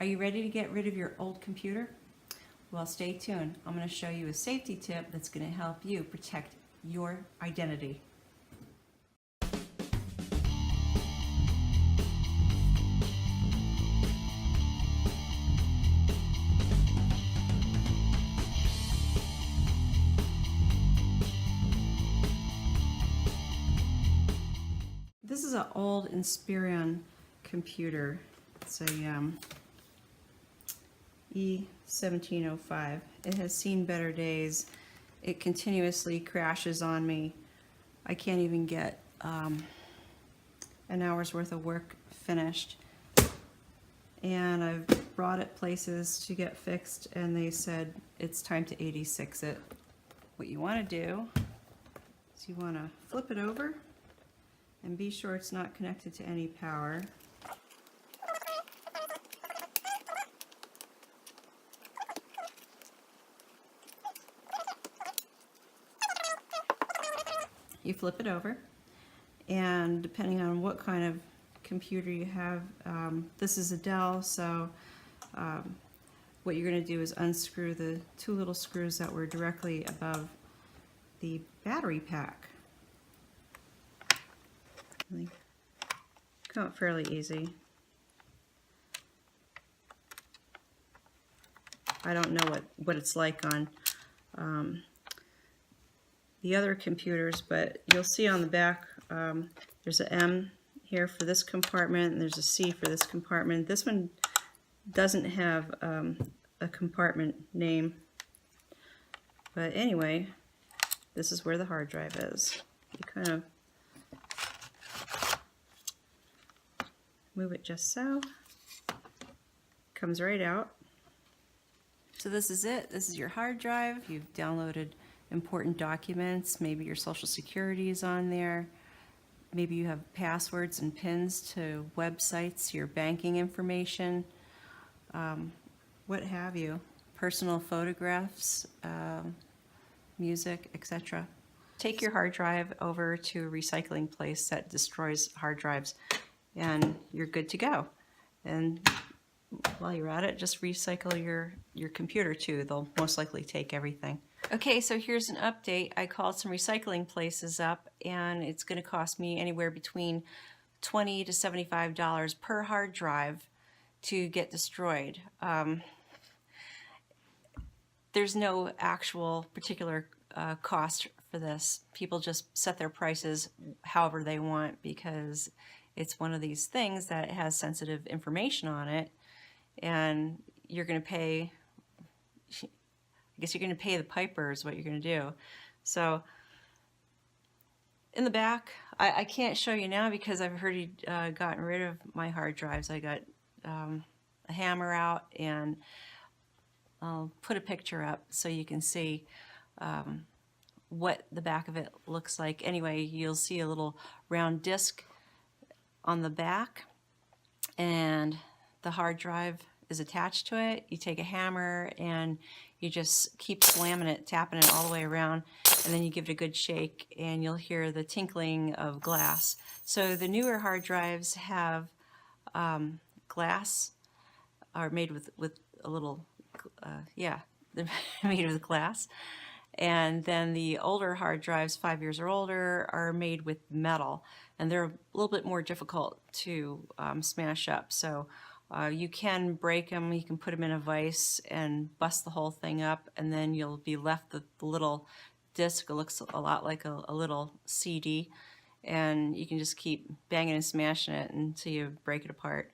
Are you ready to get rid of your old computer? Well, stay tuned. I'm going to show you a safety tip that's going to help you protect your identity. This is an old Inspiron computer. It's a E1705. It has seen better days. It continuously crashes on me. I can't even get an hour's worth of work finished. And I've brought it places to get fixed, and they said it's time to 86 it. What you want to do is you want to flip it over and be sure it's not connected to any power. You flip it over, and depending on what kind of computer you have, this is a Dell, so what you're going to do is unscrew the two little screws that were directly above the battery pack. They come out fairly easy. I don't know what it's like on the other computers, but you'll see on the back there's an M here for this compartment, and there's a C for this compartment. This one doesn't have a compartment name, but anyway, this is where the hard drive is. You kind of move it just so. Comes right out. So this is it. This is your hard drive. You've downloaded important documents. Maybe your social security is on there. Maybe you have passwords and pins to websites, your banking information, what have you. Personal photographs, music, etc. Take your hard drive over to a recycling place that destroys hard drives, and you're good to go. And while you're at it, just recycle your computer too. They'll most likely take everything. Okay, so here's an update. I called some recycling places up, and it's going to cost me anywhere between $20 to $75 per hard drive to get destroyed. There's no actual particular cost for this. People just set their prices however they want because it's one of these things that has sensitive information on it, and you're going to pay, I guess you're going to pay the piper is what you're going to do. So in the back, I can't show you now because I've already gotten rid of my hard drives. I got a hammer out, and I'll put a picture up so you can see what the back of it looks like. Anyway, you'll see a little round disc on the back, and the hard drive is attached to it. You take a hammer and you just keep slamming it, tapping it all the way around, and then you give it a good shake and you'll hear the tinkling of glass. So the newer hard drives have glass, are made with a little, they're made with glass. And then the older hard drives, 5 years or older, are made with metal, and they're a little bit more difficult to smash up. So you can break them, you can put them in a vise and bust the whole thing up, and then you'll be left with the little disc. It looks a lot like a little CD, and you can just keep banging and smashing it until you break it apart.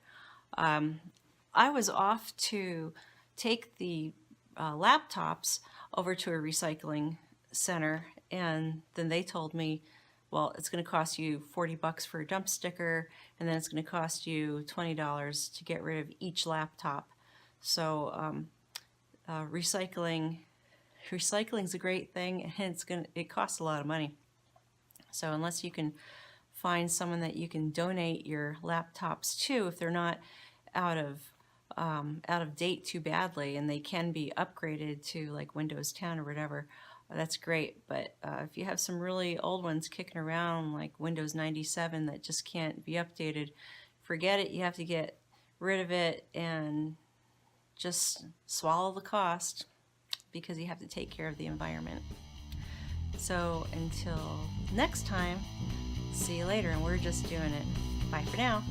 I was off to take the laptops over to a recycling center, and then they told me, well, it's going to cost you $40 for a dump sticker, and then it's going to cost you $20 to get rid of each laptop. So recycling's a great thing, and it costs a lot of money. So unless you can find someone that you can donate your laptops to, if they're not out of date too badly, and they can be upgraded to like Windows 10 or whatever, that's great. But if you have some really old ones kicking around like Windows 97 that just can't be updated, forget it. You have to get rid of it and just swallow the cost because you have to take care of the environment. So until next time, see you later, and we're just doing it. Bye for now.